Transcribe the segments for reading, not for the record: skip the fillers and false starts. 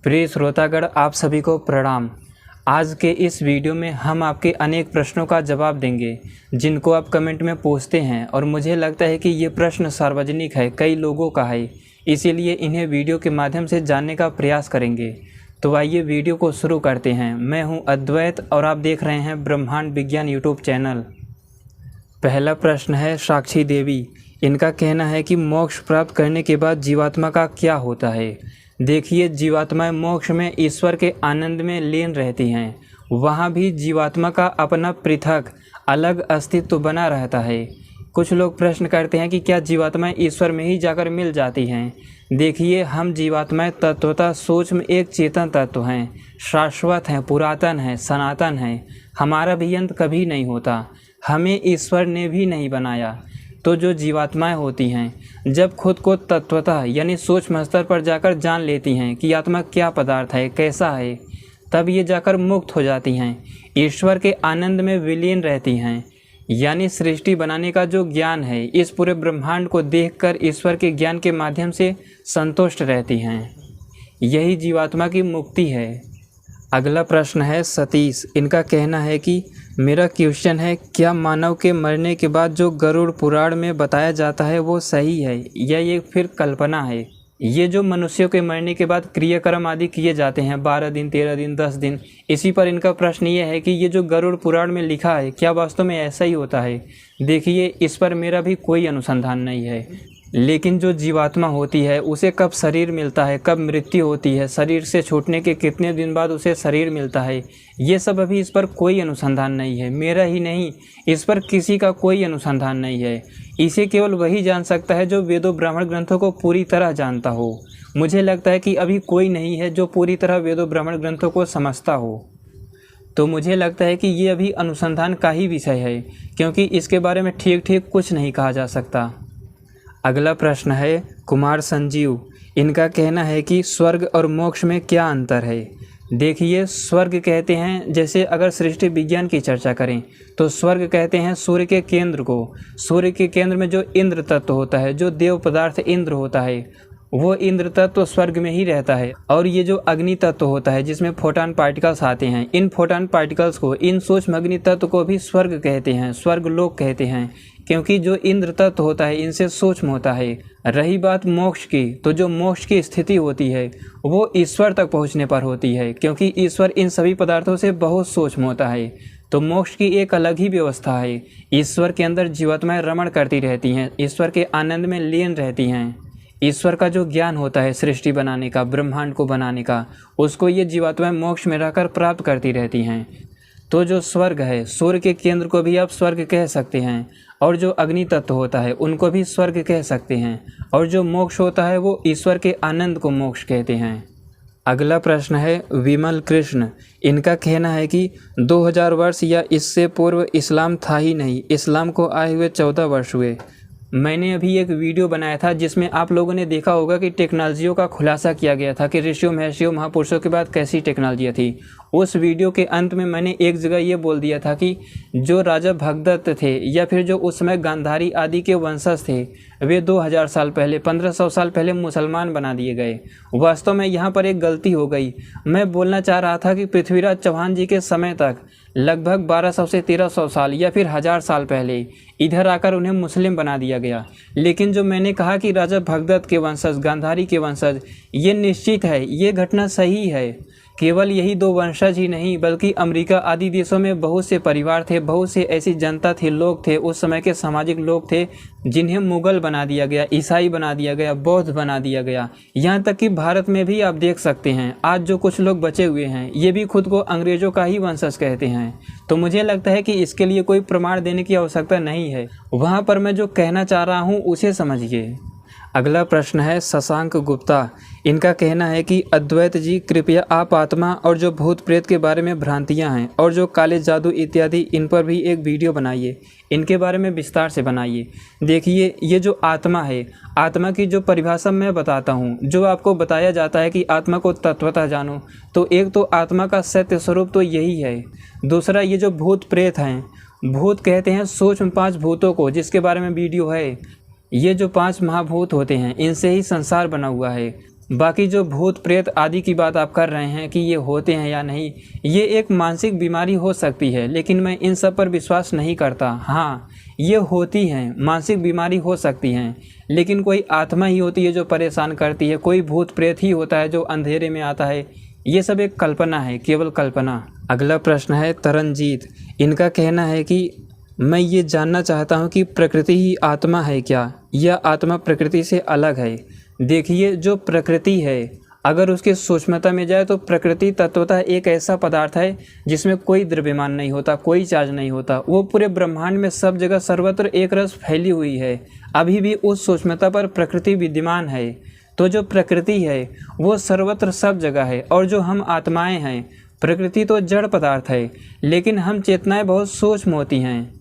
प्रिय श्रोतागण, आप सभी को प्रणाम। आज के इस वीडियो में हम आपके अनेक प्रश्नों का जवाब देंगे जिनको आप कमेंट में पूछते हैं, और मुझे लगता है कि ये प्रश्न सार्वजनिक है, कई लोगों का है, इसीलिए इन्हें वीडियो के माध्यम से जानने का प्रयास करेंगे। तो आइए वीडियो को शुरू करते हैं। मैं हूं अद्वैत और आप देख रहे हैं ब्रह्मांड विज्ञान यूट्यूब चैनल। पहला प्रश्न है साक्षी देवी। इनका कहना है कि मोक्ष प्राप्त करने के बाद जीवात्मा का क्या होता है। देखिए, जीवात्माएं मोक्ष में ईश्वर के आनंद में लीन रहती हैं। वहाँ भी जीवात्मा का अपना पृथक अलग अस्तित्व बना रहता है। कुछ लोग प्रश्न करते हैं कि क्या जीवात्माएं ईश्वर में ही जाकर मिल जाती हैं। देखिए, हम जीवात्माएं तत्वतः सूक्ष्म एक चेतन तत्व हैं, शाश्वत हैं, पुरातन हैं, सनातन हैं। हमारा भी अंत कभी नहीं होता। हमें ईश्वर ने भी नहीं बनाया। तो जो जीवात्माएं होती हैं, जब खुद को तत्वतः यानी सूक्ष्म स्तर पर जाकर जान लेती हैं कि आत्मा क्या पदार्थ है, कैसा है, तब ये जाकर मुक्त हो जाती हैं, ईश्वर के आनंद में विलीन रहती हैं। यानी सृष्टि बनाने का जो ज्ञान है, इस पूरे ब्रह्मांड को देखकर ईश्वर के ज्ञान के माध्यम से संतुष्ट रहती हैं। यही जीवात्मा की मुक्ति है। अगला प्रश्न है सतीश। इनका कहना है कि मेरा क्वेश्चन है, क्या मानव के मरने के बाद जो गरुड़ पुराण में बताया जाता है वो सही है या ये फिर कल्पना है। ये जो मनुष्यों के मरने के बाद क्रियाक्रम आदि किए जाते हैं, 12 दिन, 13 दिन, 10 दिन, इसी पर इनका प्रश्न ये है कि ये जो गरुड़ पुराण में लिखा है क्या वास्तव में ऐसा ही होता है। देखिए, इस पर मेरा भी कोई अनुसंधान नहीं है, लेकिन जो जीवात्मा होती है उसे कब शरीर मिलता है, कब मृत्यु होती है, शरीर से छूटने के कितने दिन बाद उसे शरीर मिलता है, ये सब अभी इस पर कोई अनुसंधान नहीं है। मेरा ही नहीं, इस पर किसी का कोई अनुसंधान नहीं है। इसे केवल वही जान सकता है जो वेदों ब्राह्मण ग्रंथों को पूरी तरह जानता हो। मुझे लगता है कि अभी कोई नहीं है जो पूरी तरह वेदों ब्राह्मण ग्रंथों को समझता हो। तो मुझे लगता है कि ये अभी अनुसंधान का ही विषय है, क्योंकि इसके बारे में ठीक ठीक कुछ नहीं कहा जा सकता। अगला प्रश्न है कुमार संजीव। इनका कहना है कि स्वर्ग और मोक्ष में क्या अंतर है। देखिए, स्वर्ग कहते हैं, जैसे अगर सृष्टि विज्ञान की चर्चा करें तो स्वर्ग कहते हैं सूर्य के केंद्र को। सूर्य के केंद्र में जो इंद्र तत्व होता है, जो देव पदार्थ इंद्र होता है, वो इंद्र तत्व स्वर्ग में ही रहता है। और ये जो अग्नि तत्व होता है जिसमें फोटॉन पार्टिकल्स आते हैं, इन फोटॉन पार्टिकल्स को, इन सूक्ष्म अग्नि तत्व को भी स्वर्ग कहते हैं, स्वर्ग लोक कहते हैं, क्योंकि जो इंद्र तत्व होता है इनसे सूक्ष्म होता है। रही बात मोक्ष की, तो जो मोक्ष की स्थिति होती है वो ईश्वर तक पहुंचने पर होती है, क्योंकि ईश्वर इन सभी पदार्थों से बहुत सूक्ष्म होता है। तो मोक्ष की एक अलग ही व्यवस्था है। ईश्वर के अंदर जीवात्माएं रमण करती रहती हैं, ईश्वर के आनंद में लीन रहती हैं। ईश्वर का जो ज्ञान होता है सृष्टि बनाने का, ब्रह्मांड को बनाने का, उसको ये जीवात्माएं मोक्ष में रहकर प्राप्त करती रहती हैं। तो जो स्वर्ग है, सूर्य के केंद्र को भी आप स्वर्ग कह सकते हैं, और जो अग्नि तत्व होता है उनको भी स्वर्ग कह सकते हैं, और जो मोक्ष होता है वो ईश्वर के आनंद को मोक्ष कहते हैं। अगला प्रश्न है विमल कृष्ण। इनका कहना है कि 2000 वर्ष या इससे पूर्व इस्लाम था ही नहीं, इस्लाम को आए हुए 14 वर्ष हुए। मैंने अभी एक वीडियो बनाया था जिसमें आप लोगों ने देखा होगा कि टेक्नोलॉजियों का खुलासा किया गया था कि ऋषियों, महर्षियों, महापुरुषों के बाद कैसी टेक्नोलॉजियाँ थी। उस वीडियो के अंत में मैंने एक जगह ये बोल दिया था कि जो राजा भगदत्त थे या फिर जो उस समय गांधारी आदि के वंशज थे, वे 2000 साल पहले, 1500 साल पहले मुसलमान बना दिए गए। वास्तव में यहाँ पर एक गलती हो गई। मैं बोलना चाह रहा था कि पृथ्वीराज चौहान जी के समय तक लगभग 1200 से 1300 साल या फिर 1000 साल पहले इधर आकर उन्हें मुस्लिम बना दिया गया। लेकिन जो मैंने कहा कि राजा भगदत्त के वंशज, गांधारी के वंशज, ये निश्चित है, ये घटना सही है। केवल यही 2 वंशज ही नहीं, बल्कि अमेरिका आदि देशों में बहुत से परिवार थे, बहुत से ऐसी जनता थी, लोग थे, उस समय के सामाजिक लोग थे, जिन्हें मुगल बना दिया गया, ईसाई बना दिया गया, बौद्ध बना दिया गया। यहाँ तक कि भारत में भी आप देख सकते हैं, आज जो कुछ लोग बचे हुए हैं ये भी खुद को अंग्रेजों का ही वंशज कहते हैं। तो मुझे लगता है कि इसके लिए कोई प्रमाण देने की आवश्यकता नहीं है। वहाँ पर मैं जो कहना चाह रहा हूँ उसे समझिए। अगला प्रश्न है शशांक गुप्ता। इनका कहना है कि अद्वैत जी, कृपया आप आत्मा और जो भूत प्रेत के बारे में भ्रांतियां हैं और जो काले जादू इत्यादि, इन पर भी एक वीडियो बनाइए, इनके बारे में विस्तार से बनाइए। देखिए, ये जो आत्मा है, आत्मा की जो परिभाषा मैं बताता हूँ, जो आपको बताया जाता है कि आत्मा को तत्वतः जानो, तो एक तो आत्मा का सत्य स्वरूप तो यही है। दूसरा, ये जो भूत प्रेत हैं, भूत कहते हैं सूक्ष्म 5 भूतों को, जिसके बारे में वीडियो है। ये जो 5 महाभूत होते हैं, इनसे ही संसार बना हुआ है। बाकी जो भूत प्रेत आदि की बात आप कर रहे हैं कि ये होते हैं या नहीं, ये एक मानसिक बीमारी हो सकती है, लेकिन मैं इन सब पर विश्वास नहीं करता। हाँ, ये होती हैं, मानसिक बीमारी हो सकती हैं, लेकिन कोई आत्मा ही होती है जो परेशान करती है, कोई भूत प्रेत ही होता है जो अंधेरे में आता है। ये सब एक कल्पना है, केवल कल्पना। अगला प्रश्न है तरनजीत। इनका कहना है कि मैं ये जानना चाहता हूँ कि प्रकृति ही आत्मा है क्या, या आत्मा प्रकृति से अलग है? देखिए, जो प्रकृति है अगर उसकी सूक्ष्मता में जाए तो प्रकृति तत्वतः एक ऐसा पदार्थ है जिसमें कोई द्रव्यमान नहीं होता, कोई चार्ज नहीं होता। वो पूरे ब्रह्मांड में सब जगह सर्वत्र एक रस फैली हुई है। अभी भी उस सूक्ष्मता पर प्रकृति विद्यमान है। तो जो प्रकृति है वो सर्वत्र सब जगह है। और जो हम आत्माएं हैं, प्रकृति तो जड़ पदार्थ है, लेकिन हम चेतनाएं बहुत सूक्ष्म होती हैं।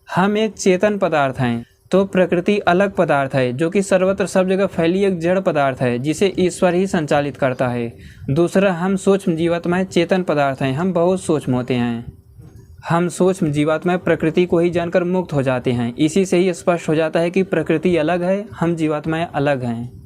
हम एक चेतन पदार्थ हैं। तो प्रकृति अलग पदार्थ है जो कि सर्वत्र सब जगह फैली एक जड़ पदार्थ है जिसे ईश्वर ही संचालित करता है। दूसरा, हम सूक्ष्म जीवात्माएं चेतन पदार्थ हैं, हम बहुत सूक्ष्म होते हैं। हम सूक्ष्म जीवात्माएं प्रकृति को ही जानकर मुक्त हो जाते हैं। इसी से ही स्पष्ट हो जाता है कि प्रकृति अलग है, हम जीवात्माएं अलग हैं।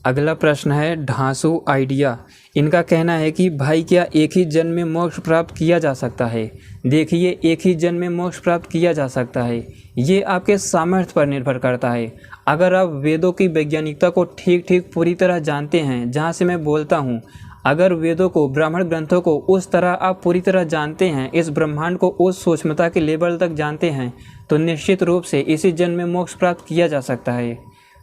अगला प्रश्न है ढांसू आइडिया। इनका कहना है कि भाई क्या एक ही जन्म में मोक्ष प्राप्त किया जा सकता है? देखिए, एक ही जन्म में मोक्ष प्राप्त किया जा सकता है, ये आपके सामर्थ्य पर निर्भर करता है। अगर आप वेदों की वैज्ञानिकता को ठीक पूरी तरह जानते हैं, जहाँ से मैं बोलता हूँ, अगर वेदों को, ब्राह्मण ग्रंथों को उस तरह आप पूरी तरह जानते हैं, इस ब्रह्मांड को उस सूक्ष्मता के लेवल तक जानते हैं, तो निश्चित रूप से इसी जन्म में मोक्ष प्राप्त किया जा सकता है।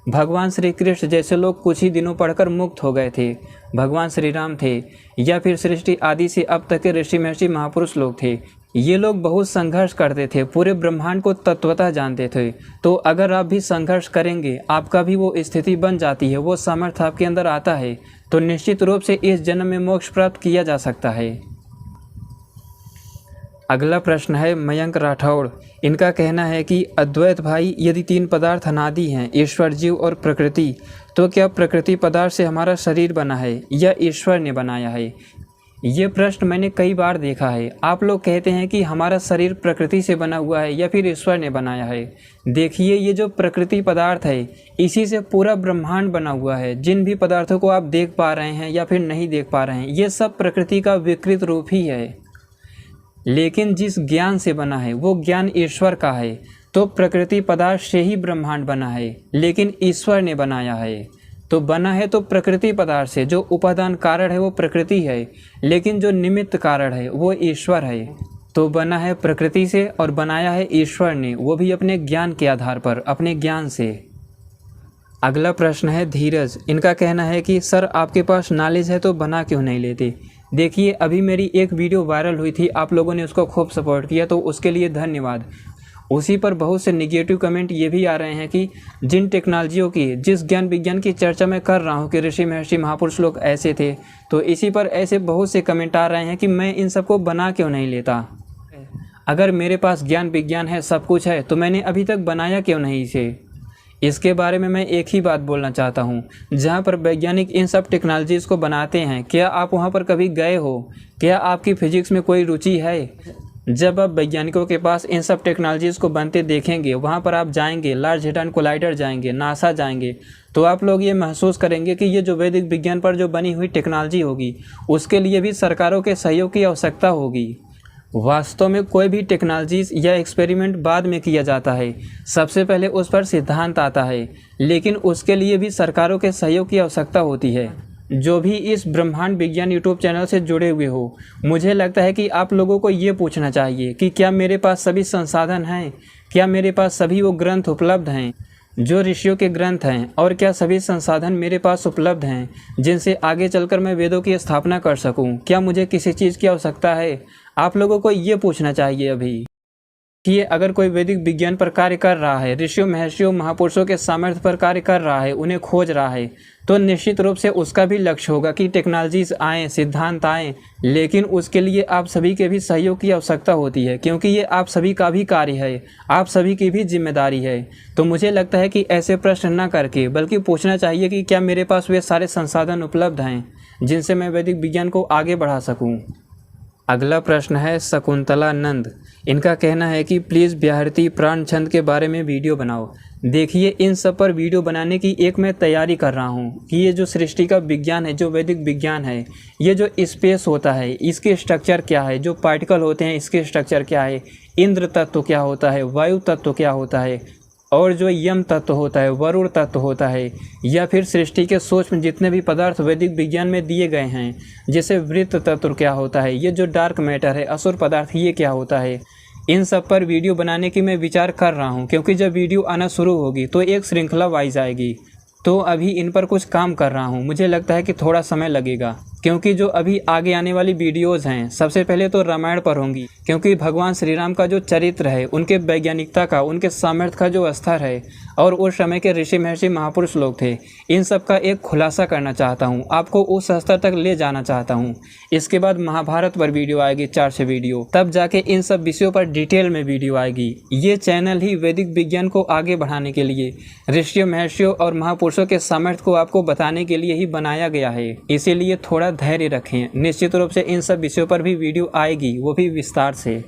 भगवान श्री कृष्ण जैसे लोग कुछ ही दिनों पढ़कर मुक्त हो गए थे, भगवान श्री राम थे, या फिर सृष्टि आदि से अब तक के ऋषि महर्षि महापुरुष लोग थे। ये लोग बहुत संघर्ष करते थे, पूरे ब्रह्मांड को तत्वतः जानते थे। तो अगर आप भी संघर्ष करेंगे, आपका भी वो स्थिति बन जाती है, वो सामर्थ्य आपके अंदर आता है, तो निश्चित रूप से इस जन्म में मोक्ष प्राप्त किया जा सकता है। अगला प्रश्न है मयंक राठौड़। इनका कहना है कि अद्वैत भाई, यदि तीन पदार्थ अनादि हैं, ईश्वर, जीव और प्रकृति, तो क्या प्रकृति पदार्थ से हमारा शरीर बना है या ईश्वर ने बनाया है? ये प्रश्न मैंने कई बार देखा है। आप लोग कहते हैं कि हमारा शरीर प्रकृति से बना हुआ है या फिर ईश्वर ने बनाया है। देखिए, ये जो प्रकृति पदार्थ है, इसी से पूरा ब्रह्मांड बना हुआ है। जिन भी पदार्थों को आप देख पा रहे हैं या फिर नहीं देख पा रहे हैं, ये सब प्रकृति का विकृत रूप ही है। लेकिन जिस ज्ञान से बना है वो ज्ञान ईश्वर का है। तो प्रकृति पदार्थ से ही ब्रह्मांड बना है, लेकिन ईश्वर ने बनाया है। तो बना है तो प्रकृति पदार्थ से, जो उपादान कारण है वो प्रकृति है, लेकिन जो निमित्त कारण है वो ईश्वर है। तो बना है प्रकृति से और बनाया है ईश्वर ने, वो भी अपने ज्ञान के आधार पर, अपने ज्ञान से। अगला प्रश्न है धीरज। इनका कहना है कि सर, आपके पास नॉलेज है तो बना क्यों नहीं लेते? देखिए, अभी मेरी एक वीडियो वायरल हुई थी, आप लोगों ने उसको खूब सपोर्ट किया, तो उसके लिए धन्यवाद। उसी पर बहुत से नेगेटिव कमेंट ये भी आ रहे हैं कि जिन टेक्नोलॉजियों की, जिस ज्ञान विज्ञान की चर्चा मैं कर रहा हूँ कि ऋषि महर्षि महापुरुष लोग ऐसे थे, तो इसी पर ऐसे बहुत से कमेंट आ रहे हैं कि मैं इन सबको बना क्यों नहीं लेता। अगर मेरे पास ज्ञान विज्ञान है, सब कुछ है, तो मैंने अभी तक बनाया क्यों नहीं इसे? इसके बारे में मैं एक ही बात बोलना चाहता हूँ, जहाँ पर वैज्ञानिक इन सब टेक्नोलॉजीज़ को बनाते हैं, क्या आप वहाँ पर कभी गए हो? क्या आपकी फिजिक्स में कोई रुचि है? जब आप वैज्ञानिकों के पास इन सब टेक्नोलॉजीज़ को बनते देखेंगे, वहाँ पर आप जाएंगे, लार्ज हेड्रॉन कोलाइडर जाएंगे, नासा जाएंगे, तो आप लोग ये महसूस करेंगे कि ये जो वैदिक विज्ञान पर जो बनी हुई टेक्नोलॉजी होगी, उसके लिए भी सरकारों के सहयोग की आवश्यकता होगी। वास्तव में कोई भी टेक्नोलॉजीज़ या एक्सपेरिमेंट बाद में किया जाता है, सबसे पहले उस पर सिद्धांत आता है, लेकिन उसके लिए भी सरकारों के सहयोग की आवश्यकता होती है। जो भी इस ब्रह्मांड विज्ञान यूट्यूब चैनल से जुड़े हुए हो, मुझे लगता है कि आप लोगों को ये पूछना चाहिए कि क्या मेरे पास सभी संसाधन हैं, क्या मेरे पास सभी वो ग्रंथ उपलब्ध हैं जो ऋषियों के ग्रंथ हैं, और क्या सभी संसाधन मेरे पास उपलब्ध हैं जिनसे आगे चलकर मैं वेदों की स्थापना कर सकूं? क्या मुझे किसी चीज़ की आवश्यकता है? आप लोगों को ये पूछना चाहिए अभी कि अगर कोई वैदिक विज्ञान पर कार्य कर रहा है, ऋषियों महर्षियों महापुरुषों के सामर्थ्य पर कार्य कर रहा है, उन्हें खोज रहा है, तो निश्चित रूप से उसका भी लक्ष्य होगा कि टेक्नोलॉजीज़ आएँ, सिद्धांत आएँ, लेकिन उसके लिए आप सभी के भी सहयोग की आवश्यकता होती है, क्योंकि ये आप सभी का भी कार्य है, आप सभी की भी जिम्मेदारी है। तो मुझे लगता है कि ऐसे प्रश्न न करके बल्कि पूछना चाहिए कि क्या मेरे पास वे सारे संसाधन उपलब्ध हैं जिनसे मैं वैदिक विज्ञान को आगे बढ़ा सकूँ। अगला प्रश्न है शकुंतला नंद। इनका कहना है कि प्लीज़ ब्याहृति प्राण छंद के बारे में वीडियो बनाओ। देखिए, इन सब पर वीडियो बनाने की मैं तैयारी कर रहा हूँ कि ये जो सृष्टि का विज्ञान है, जो वैदिक विज्ञान है, ये जो स्पेस होता है इसके स्ट्रक्चर क्या है, जो पार्टिकल होते हैं इसके स्ट्रक्चर क्या है, इंद्र तत्व क्या होता है, वायु तत्व क्या होता है, और जो यम तत्व होता है, वरुण तत्व होता है, या फिर सृष्टि के सूक्ष्म जितने भी पदार्थ वैदिक विज्ञान में दिए गए हैं, जैसे वृत्त तत्व क्या होता है, ये जो डार्क मैटर है, असुर पदार्थ, ये क्या होता है, इन सब पर वीडियो बनाने की मैं विचार कर रहा हूँ। क्योंकि जब वीडियो आना शुरू होगी तो एक श्रृंखला वाइज आएगी। तो अभी इन पर कुछ काम कर रहा हूँ, मुझे लगता है कि थोड़ा समय लगेगा। क्योंकि जो अभी आगे आने वाली वीडियोज़ हैं, सबसे पहले तो रामायण पर होंगी। क्योंकि भगवान श्री राम का जो चरित्र है, उनके वैज्ञानिकता का, उनके सामर्थ्य का जो स्तर है, और उस समय के ऋषि महर्षि महापुरुष लोग थे, इन सब का एक खुलासा करना चाहता हूँ, आपको उस स्तर तक ले जाना चाहता हूँ। इसके बाद महाभारत पर वीडियो आएगी, 4 वीडियो, तब जाके इन सब विषयों पर डिटेल में वीडियो आएगी। ये चैनल ही वैदिक विज्ञान को आगे बढ़ाने के लिए, ऋषियों महर्षियों और महापुरुषों के सामर्थ्य को आपको बताने के लिए ही बनाया गया है। इसीलिए थोड़ा धैर्य रखें, निश्चित रूप से इन सब विषयों पर भी वीडियो आएगी, वो भी विस्तार से।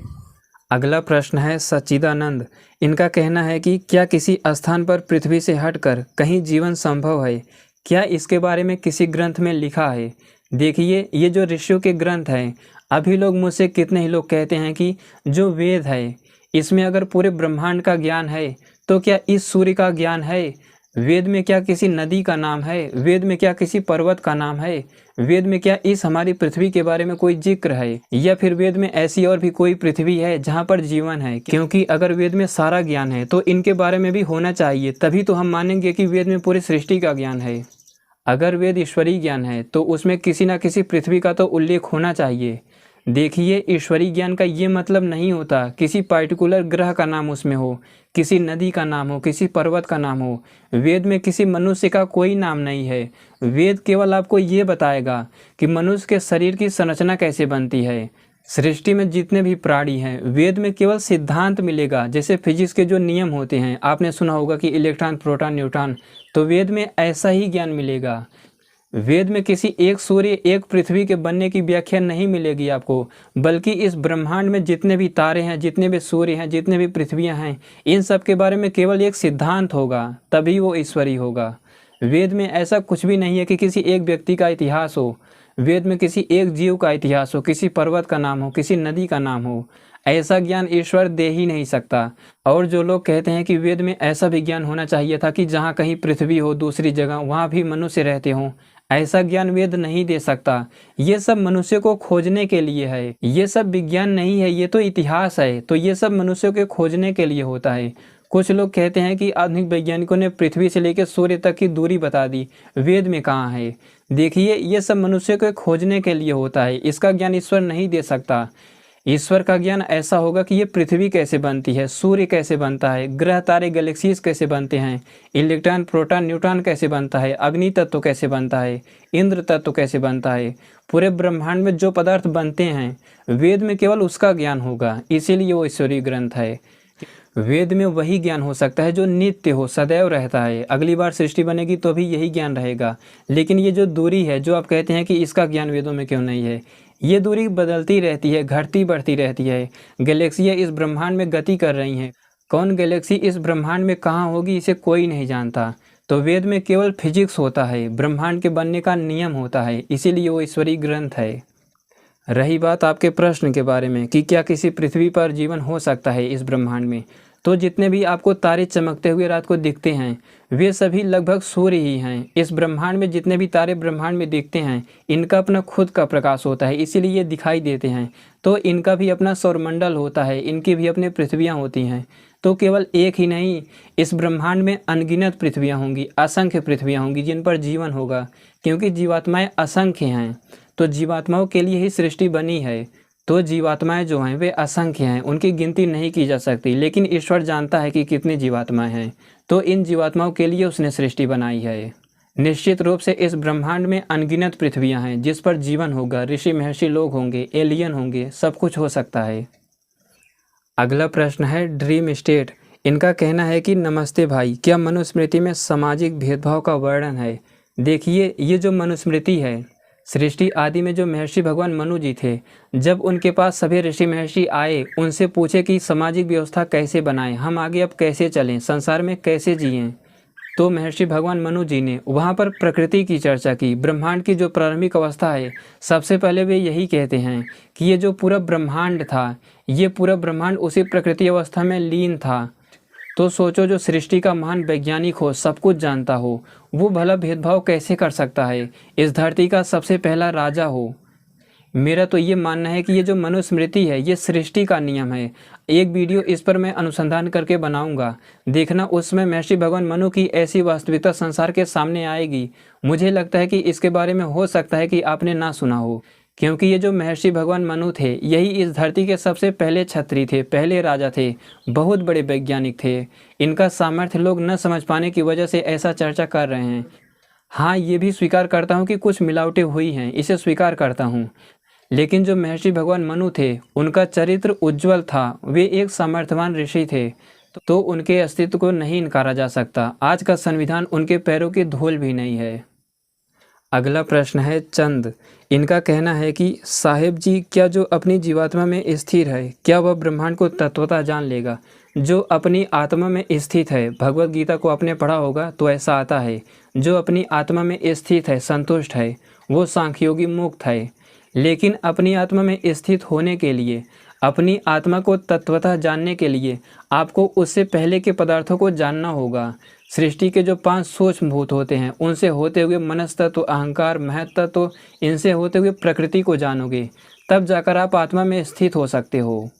अगला प्रश्न है सच्चिदानंद। इनका कहना है कि क्या किसी स्थान पर पृथ्वी से हटकर कहीं जीवन संभव है? क्या इसके बारे में किसी ग्रंथ में लिखा है? देखिए, ये जो ऋषियों के ग्रंथ हैं, अभी लोग मुझसे कितने ही लोग कहते हैं कि जो वेद है, इसमें अगर पूरे ब्रह्मांड का ज्ञान है तो क्या इस सूर्य का ज्ञान है? वेद में क्या किसी नदी का नाम है? वेद में क्या किसी पर्वत का नाम है? वेद में क्या इस हमारी पृथ्वी के बारे में कोई जिक्र है? या फिर वेद में ऐसी और भी कोई पृथ्वी है जहाँ पर जीवन है? क्योंकि अगर वेद में सारा ज्ञान है तो इनके बारे में भी होना चाहिए, तभी तो हम मानेंगे कि वेद में पूरी सृष्टि का ज्ञान है। अगर वेद ईश्वरीय ज्ञान है तो उसमें किसी न किसी पृथ्वी का तो उल्लेख होना चाहिए। देखिए, ईश्वरीय ज्ञान का ये मतलब नहीं होता किसी पार्टिकुलर ग्रह का नाम उसमें हो, किसी नदी का नाम हो, किसी पर्वत का नाम हो। वेद में किसी मनुष्य का कोई नाम नहीं है। वेद केवल आपको ये बताएगा कि मनुष्य के शरीर की संरचना कैसे बनती है। सृष्टि में जितने भी प्राणी हैं, वेद में केवल सिद्धांत मिलेगा। जैसे फिजिक्स के जो नियम होते हैं, आपने सुना होगा कि इलेक्ट्रॉन, प्रोटॉन, न्यूट्रॉन, तो वेद में ऐसा ही ज्ञान मिलेगा। वेद में किसी एक सूर्य, एक पृथ्वी के बनने की व्याख्या नहीं मिलेगी आपको, बल्कि इस ब्रह्मांड में जितने भी तारे हैं, जितने भी सूर्य हैं, जितने भी पृथ्वियां हैं, इन सब के बारे में केवल एक सिद्धांत होगा, तभी वो ईश्वरीय होगा। वेद में ऐसा कुछ भी नहीं है कि किसी एक व्यक्ति का इतिहास हो, वेद में किसी एक जीव का इतिहास हो, किसी पर्वत का नाम हो, किसी नदी का नाम हो। ऐसा ज्ञान ईश्वर दे ही नहीं सकता। और जो लोग कहते हैं कि वेद में ऐसा विज्ञान होना चाहिए था कि जहाँ कहीं पृथ्वी हो, दूसरी जगह, वहाँ भी मनुष्य रहते हों, ऐसा ज्ञान वेद नहीं दे सकता। ये सब मनुष्य को खोजने के लिए है, ये सब विज्ञान नहीं है, ये तो इतिहास है। तो ये सब मनुष्यों के खोजने के लिए होता है। कुछ लोग कहते हैं कि आधुनिक वैज्ञानिकों ने पृथ्वी से लेकर सूर्य तक की दूरी बता दी, वेद में कहाँ है? देखिए, ये सब मनुष्य को खोजने के लिए होता है, इसका ज्ञान ईश्वर नहीं दे सकता। ईश्वर का ज्ञान ऐसा होगा कि ये पृथ्वी कैसे बनती है, सूर्य कैसे बनता है, ग्रह तारे गैलेक्सीज कैसे बनते हैं, इलेक्ट्रॉन, प्रोटॉन, न्यूट्रॉन कैसे बनता है, अग्नि तत्व कैसे बनता है, इंद्र तत्व कैसे बनता है, पूरे ब्रह्मांड में जो पदार्थ बनते हैं, वेद में केवल उसका ज्ञान होगा। इसीलिए वो ईश्वरीय ग्रंथ है। वेद में वही ज्ञान हो सकता है जो नित्य हो, सदैव रहता है। अगली बार सृष्टि बनेगी तो भी यही ज्ञान रहेगा। लेकिन ये जो दूरी है, जो आप कहते हैं कि इसका ज्ञान वेदों में क्यों नहीं है, ये दूरी बदलती रहती है, घटती बढ़ती रहती है। गैलेक्सियाँ इस ब्रह्मांड में गति कर रही हैं। कौन गैलेक्सी इस ब्रह्मांड में कहाँ होगी, इसे कोई नहीं जानता। तो वेद में केवल फिजिक्स होता है, ब्रह्मांड के बनने का नियम होता है, इसीलिए वो ईश्वरीय ग्रंथ है। रही बात आपके प्रश्न के बारे में कि क्या किसी पृथ्वी पर जीवन हो सकता है इस ब्रह्मांड में, तो जितने भी आपको तारे चमकते हुए रात को दिखते हैं, वे सभी लगभग सूर्य ही हैं। इस ब्रह्मांड में जितने भी तारे ब्रह्मांड में दिखते हैं, इनका अपना खुद का प्रकाश होता है, इसीलिए ये दिखाई देते हैं। तो इनका भी अपना सौरमंडल होता है, इनकी भी अपनी पृथ्वियाँ होती हैं। तो केवल एक ही नहीं, इस ब्रह्मांड में अनगिनत पृथ्वियाँ होंगी, असंख्य पृथ्वियाँ होंगी जिन पर जीवन होगा। क्योंकि जीवात्माएँ असंख्य हैं, तो जीवात्माओं के लिए ही सृष्टि बनी है। तो जीवात्माएं जो हैं वे असंख्य हैं, उनकी गिनती नहीं की जा सकती। लेकिन ईश्वर जानता है कि कितनी जीवात्माएं हैं, तो इन जीवात्माओं के लिए उसने सृष्टि बनाई है। निश्चित रूप से इस ब्रह्मांड में अनगिनत पृथ्वियां हैं जिस पर जीवन होगा, ऋषि महर्षि लोग होंगे, एलियन होंगे, सब कुछ हो सकता है। अगला प्रश्न है ड्रीम स्टेट। इनका कहना है कि नमस्ते भाई, क्या मनुस्मृति में सामाजिक भेदभाव का वर्णन है? देखिए, ये जो मनुस्मृति है, सृष्टि आदि में जो महर्षि भगवान मनु जी थे, जब उनके पास सभी ऋषि महर्षि आए, उनसे पूछे कि सामाजिक व्यवस्था कैसे बनाएं, हम आगे अब कैसे चलें, संसार में कैसे जिएं, तो महर्षि भगवान मनु जी ने वहाँ पर प्रकृति की चर्चा की। ब्रह्मांड की जो प्रारंभिक अवस्था है, सबसे पहले वे यही कहते हैं कि ये जो पूरा ब्रह्मांड था, ये पूरा ब्रह्मांड उसी प्रकृति अवस्था में लीन था। तो सोचो, जो सृष्टि का महान वैज्ञानिक हो, सब कुछ जानता हो, वो भला भेदभाव कैसे कर सकता है? इस धरती का सबसे पहला राजा हो। मेरा तो ये मानना है कि ये जो मनुस्मृति है, ये सृष्टि का नियम है। एक वीडियो इस पर मैं अनुसंधान करके बनाऊंगा, देखना उसमें महर्षि भगवान मनु की ऐसी वास्तविकता संसार के सामने आएगी। मुझे लगता है कि इसके बारे में हो सकता है कि आपने ना सुना हो, क्योंकि ये जो महर्षि भगवान मनु थे, यही इस धरती के सबसे पहले क्षत्रिय थे, पहले राजा थे, बहुत बड़े वैज्ञानिक थे। इनका सामर्थ्य लोग न समझ पाने की वजह से ऐसा चर्चा कर रहे हैं। हाँ, ये भी स्वीकार करता हूँ कि कुछ मिलावटें हुई हैं, इसे स्वीकार करता हूँ, लेकिन जो महर्षि भगवान मनु थे, उनका चरित्र उज्जवल था, वे एक सामर्थ्यवान ऋषि थे, तो उनके अस्तित्व को नहीं इनकारा जा सकता। आज का संविधान उनके पैरों की धूल भी नहीं है। अगला प्रश्न है चंद। इनका कहना है कि साहेब जी, क्या जो अपनी जीवात्मा में स्थिर है, क्या वह ब्रह्मांड को तत्वतः जान लेगा? जो अपनी आत्मा में स्थित है, भगवत गीता को आपने पढ़ा होगा तो ऐसा आता है, जो अपनी आत्मा में स्थित है, संतुष्ट है, वो सांख्ययोगी मुक्त है। लेकिन अपनी आत्मा में स्थित होने के लिए, अपनी आत्मा को तत्वतः जानने के लिए आपको उससे पहले के पदार्थों को जानना होगा। सृष्टि के जो 5 सूक्ष्म भूत होते हैं, उनसे होते हुए मनस्तत्व, अहंकार, महत्तत्व, इनसे होते हुए प्रकृति को जानोगे, तब जाकर आप आत्मा में स्थित हो सकते हो।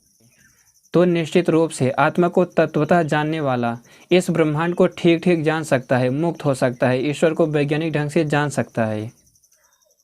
तो निश्चित रूप से आत्मा को तत्वतः जानने वाला इस ब्रह्मांड को ठीक ठीक जान सकता है, मुक्त हो सकता है, ईश्वर को वैज्ञानिक ढंग से जान सकता है।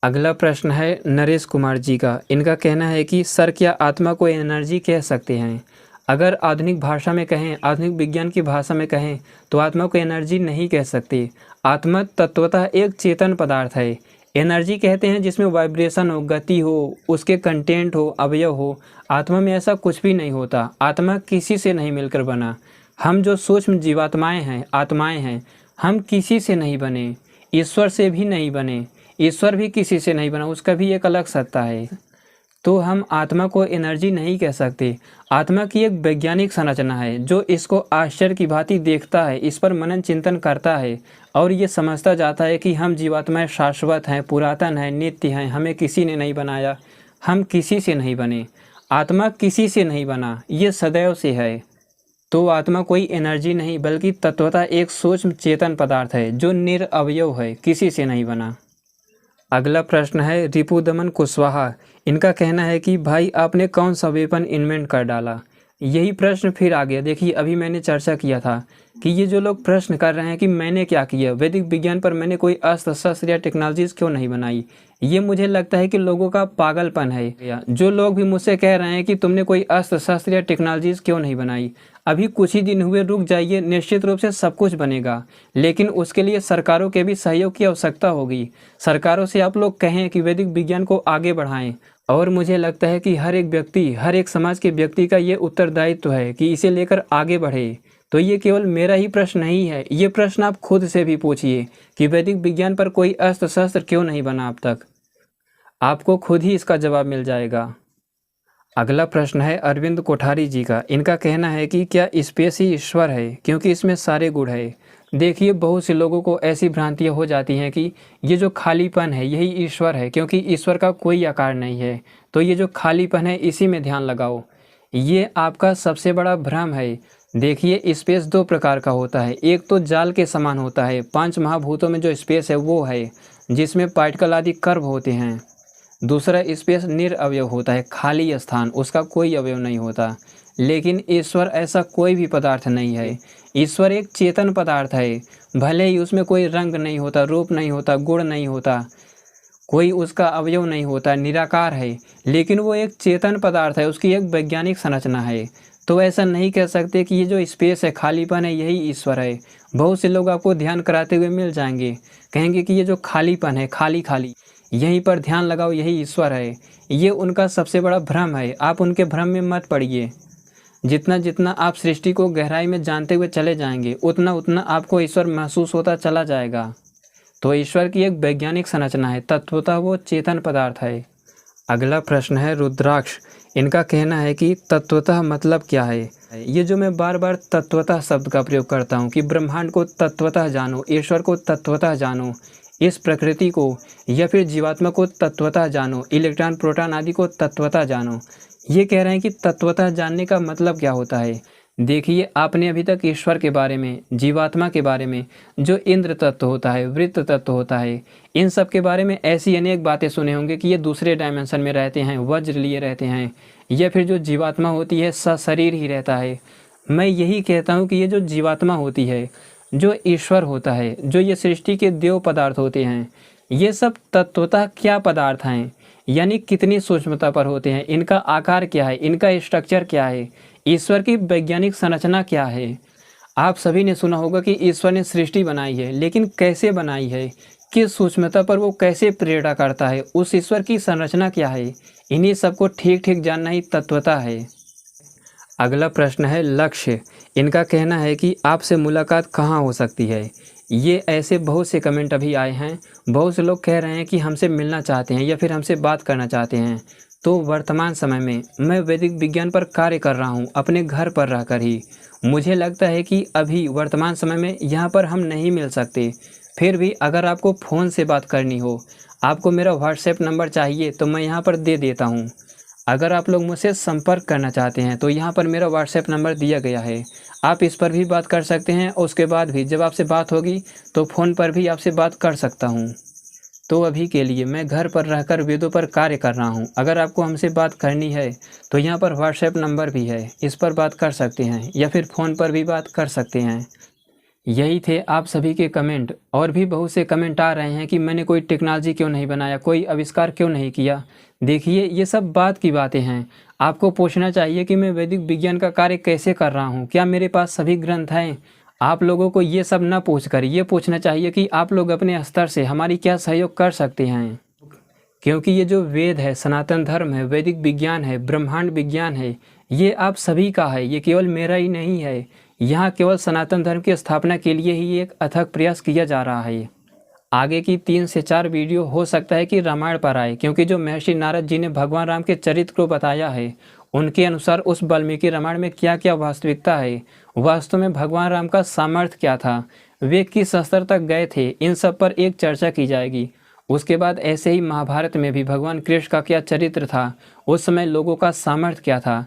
अगला प्रश्न है नरेश कुमार जी का। इनका कहना है कि सर, क्या आत्मा को एनर्जी कह सकते हैं? अगर आधुनिक भाषा में कहें, आधुनिक विज्ञान की भाषा में कहें, तो आत्मा को एनर्जी नहीं कह सकते। आत्मा तत्वतः एक चेतन पदार्थ है। एनर्जी कहते हैं जिसमें वाइब्रेशन हो, गति हो, उसके कंटेंट हो, अवयव हो। आत्मा में ऐसा कुछ भी नहीं होता। आत्मा किसी से नहीं मिलकर बना। हम जो सूक्ष्म जीवात्माएं हैं, आत्माएं हैं, हम किसी से नहीं बने, ईश्वर से भी नहीं बने, ईश्वर भी किसी से नहीं बना, उसका भी एक अलग सत्ता है। तो हम आत्मा को एनर्जी नहीं कह सकते। आत्मा की एक वैज्ञानिक संरचना है, जो इसको आश्चर्य की भांति देखता है, इस पर मनन चिंतन करता है और ये समझता जाता है कि हम जीवात्माएं शाश्वत हैं, पुरातन हैं, नित्य हैं, हमें किसी ने नहीं बनाया, हम किसी से नहीं बने, आत्मा किसी से नहीं बना, ये सदैव से है। तो आत्मा कोई एनर्जी नहीं, बल्कि तत्वतः एक सूक्ष्म चेतन पदार्थ है, जो निरअवयव है, किसी से नहीं बना। अगला प्रश्न है रिपुदमन कुशवाहा। इनका कहना है कि भाई, आपने कौन सा वेपन इन्वेंट कर डाला? यही प्रश्न फिर आ गया। देखिए, अभी मैंने चर्चा किया था कि ये जो लोग प्रश्न कर रहे हैं कि मैंने क्या किया, वैदिक विज्ञान पर मैंने कोई अस्त्र शस्त्र या टेक्नोलॉजीज क्यों नहीं बनाई, ये मुझे लगता है कि लोगों का पागलपन है। जो लोग भी मुझसे कह रहे हैं कि तुमने कोई अस्त्र शस्त्र या टेक्नोलॉजीज क्यों नहीं बनाई, अभी कुछ ही दिन हुए, रुक जाइए, निश्चित रूप से सब कुछ बनेगा, लेकिन उसके लिए सरकारों के भी सहयोग की आवश्यकता होगी। सरकारों से आप लोग कहें कि वैदिक विज्ञान को आगे बढ़ाएं, और मुझे लगता है कि हर एक व्यक्ति, हर एक समाज के व्यक्ति का ये उत्तरदायित्व है कि इसे लेकर आगे बढ़े। तो ये केवल मेरा ही प्रश्न नहीं है, ये प्रश्न आप खुद से भी पूछिए कि वैदिक विज्ञान पर कोई अस्त्र शस्त्र क्यों नहीं बना अब तक। आपको खुद ही इसका जवाब मिल जाएगा। अगला प्रश्न है अरविंद कोठारी जी का। इनका कहना है कि क्या स्पेस ही ईश्वर है, क्योंकि इसमें सारे गुण है। देखिए, बहुत से लोगों को ऐसी भ्रांतियाँ हो जाती हैं कि ये जो खालीपन है यही ईश्वर है, क्योंकि ईश्वर का कोई आकार नहीं है। तो ये जो खालीपन है, इसी में ध्यान लगाओ, ये आपका सबसे बड़ा भ्रम है। देखिए, स्पेस 2 प्रकार का होता है। एक तो जाल के समान होता है, 5 महाभूतों में जो स्पेस है वो है, जिसमें पार्टिकल आदि कर्व होते हैं। दूसरा स्पेस निरअवयव होता है, खाली स्थान, उसका कोई अवयव नहीं होता। लेकिन ईश्वर ऐसा कोई भी पदार्थ नहीं है। ईश्वर एक चेतन पदार्थ है, भले ही उसमें कोई रंग नहीं होता, रूप नहीं होता, गुण नहीं होता, कोई उसका अवयव नहीं होता, निराकार है, लेकिन वो एक चेतन पदार्थ है, उसकी एक वैज्ञानिक संरचना है। तो ऐसा नहीं कह सकते कि ये जो स्पेस है, खालीपन है, यही ईश्वर है। बहुत से लोग आपको ध्यान कराते हुए मिल जाएंगे, कहेंगे कि ये जो खालीपन है, खाली खाली, यहीं पर ध्यान लगाओ, यही ईश्वर है। ये उनका सबसे बड़ा भ्रम है, आप उनके भ्रम में मत पड़िए। जितना जितना आप सृष्टि को गहराई में जानते हुए चले जाएंगे, उतना उतना आपको ईश्वर महसूस होता चला जाएगा। तो ईश्वर की एक वैज्ञानिक संरचना है, तत्वतः वो चेतन पदार्थ है। अगला प्रश्न है रुद्राक्ष। इनका कहना है कि तत्वतः मतलब क्या है। ये जो मैं बार बार तत्वतः शब्द का प्रयोग करता हूँ कि ब्रह्मांड को तत्वतः जानो, ईश्वर को तत्वतः जानो, इस प्रकृति को या फिर जीवात्मा को तत्वतः जानो, इलेक्ट्रॉन प्रोटॉन आदि को तत्वतः जानो। ये कह रहे हैं कि तत्वतः जानने का मतलब क्या होता है। देखिए, आपने अभी तक ईश्वर के बारे में, जीवात्मा के बारे में, जो इंद्र तत्व होता है, वृत्त तत्व होता है, इन सब के बारे में ऐसी अनेक बातें सुने होंगे कि ये दूसरे डायमेंशन में रहते हैं, वज्र लिए रहते हैं, या फिर जो जीवात्मा होती है सशरीर ही रहता है। मैं यही कहता हूँ कि ये जो जीवात्मा होती है, जो ईश्वर होता है, जो ये सृष्टि के देव पदार्थ होते हैं, ये सब तत्वतः क्या पदार्थ हैं, यानी कितनी सूक्ष्मता पर होते हैं, इनका आकार क्या है, इनका स्ट्रक्चर क्या है, ईश्वर की वैज्ञानिक संरचना क्या है। आप सभी ने सुना होगा कि ईश्वर ने सृष्टि बनाई है, लेकिन कैसे बनाई है, किस सूक्ष्मता पर वो कैसे प्रेरणा करता है, उस ईश्वर की संरचना क्या है, इन्हीं सबको ठीक ठीक जानना ही तत्वता है। अगला प्रश्न है लक्ष्य। इनका कहना है कि आपसे मुलाकात कहाँ हो सकती है। ये ऐसे बहुत से कमेंट अभी आए हैं, बहुत से लोग कह रहे हैं कि हमसे मिलना चाहते हैं या फिर हमसे बात करना चाहते हैं। तो वर्तमान समय में मैं वैदिक विज्ञान पर कार्य कर रहा हूँ, अपने घर पर रहकर ही। मुझे लगता है कि अभी वर्तमान समय में यहाँ पर हम नहीं मिल सकते। फिर भी अगर आपको फ़ोन से बात करनी हो, आपको मेरा व्हाट्सएप नंबर चाहिए तो मैं यहाँ पर दे देता हूँ। अगर आप लोग मुझसे संपर्क करना चाहते हैं तो यहाँ पर मेरा व्हाट्सएप नंबर दिया गया है, आप इस पर भी बात कर सकते हैं। उसके बाद भी जब आपसे बात होगी तो फ़ोन पर भी आपसे बात कर सकता हूँ। तो अभी के लिए मैं घर पर रहकर वेदों पर कार्य कर रहा हूँ। अगर आपको हमसे बात करनी है तो यहाँ पर व्हाट्सएप नंबर भी है, इस पर बात कर सकते हैं या फिर फ़ोन पर भी बात कर सकते हैं। यही थे आप सभी के कमेंट। और भी बहुत से कमेंट आ रहे हैं कि मैंने कोई टेक्नोलॉजी क्यों नहीं बनाया, कोई आविष्कार क्यों नहीं किया। देखिए, ये सब बात की बातें हैं। आपको पूछना चाहिए कि मैं वैदिक विज्ञान का कार्य कैसे कर रहा हूँ, क्या मेरे पास सभी ग्रंथ हैं। आप लोगों को ये सब ना पूछकर ये पूछना चाहिए कि आप लोग अपने स्तर से हमारी क्या सहयोग कर सकते हैं। क्योंकि ये जो वेद है, सनातन धर्म है, वैदिक विज्ञान है, ब्रह्मांड विज्ञान है, ये आप सभी का है, ये केवल मेरा ही नहीं है। यहाँ केवल सनातन धर्म की स्थापना के लिए ही एक अथक प्रयास किया जा रहा है। आगे की 3 से 4 वीडियो हो सकता है कि रामायण पर आए, क्योंकि जो महर्षि नारद जी ने भगवान राम के चरित्र को बताया है, उनके अनुसार उस वाल्मीकि रामायण में क्या क्या वास्तविकता है, वास्तव में भगवान राम का सामर्थ्य क्या था, वे किस स्तर तक गए थे, इन सब पर एक चर्चा की जाएगी। उसके बाद ऐसे ही महाभारत में भी भगवान कृष्ण का क्या चरित्र था, उस समय लोगों का सामर्थ्य क्या था।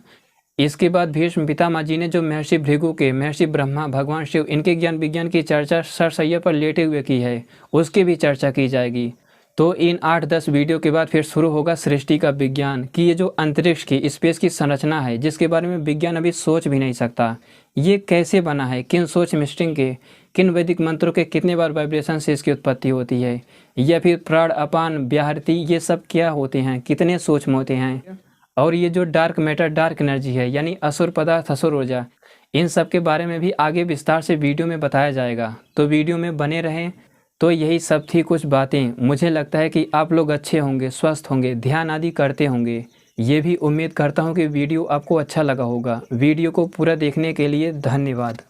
इसके बाद भीष्म पितामह जी ने जो महर्षि भृगु के, महर्षि ब्रह्मा, भगवान शिव, इनके ज्ञान विज्ञान की चर्चा सरसैया पर लेटे हुए की है, उसकी भी चर्चा की जाएगी। तो इन 8-10 वीडियो के बाद फिर शुरू होगा सृष्टि का विज्ञान, कि ये जो अंतरिक्ष की, स्पेस की संरचना है, जिसके बारे में विज्ञान अभी सोच भी नहीं सकता, ये कैसे बना है, किन सोच मिस्टिंग के, किन वैदिक मंत्रों के कितने बार वाइब्रेशन से इसकी उत्पत्ति होती है, या फिर प्राण, अपान, व्याहृति, ये सब क्या होते हैं, कितने सूक्ष्म होते हैं। और ये जो डार्क मैटर, डार्क एनर्जी है, यानी असुर पदार्थ, असुर ऊर्जा, इन सब के बारे में भी आगे विस्तार से वीडियो में बताया जाएगा। तो वीडियो में बने रहें। तो यही सब थी कुछ बातें। मुझे लगता है कि आप लोग अच्छे होंगे, स्वस्थ होंगे, ध्यान आदि करते होंगे। ये भी उम्मीद करता हूँ कि वीडियो आपको अच्छा लगा होगा। वीडियो को पूरा देखने के लिए धन्यवाद।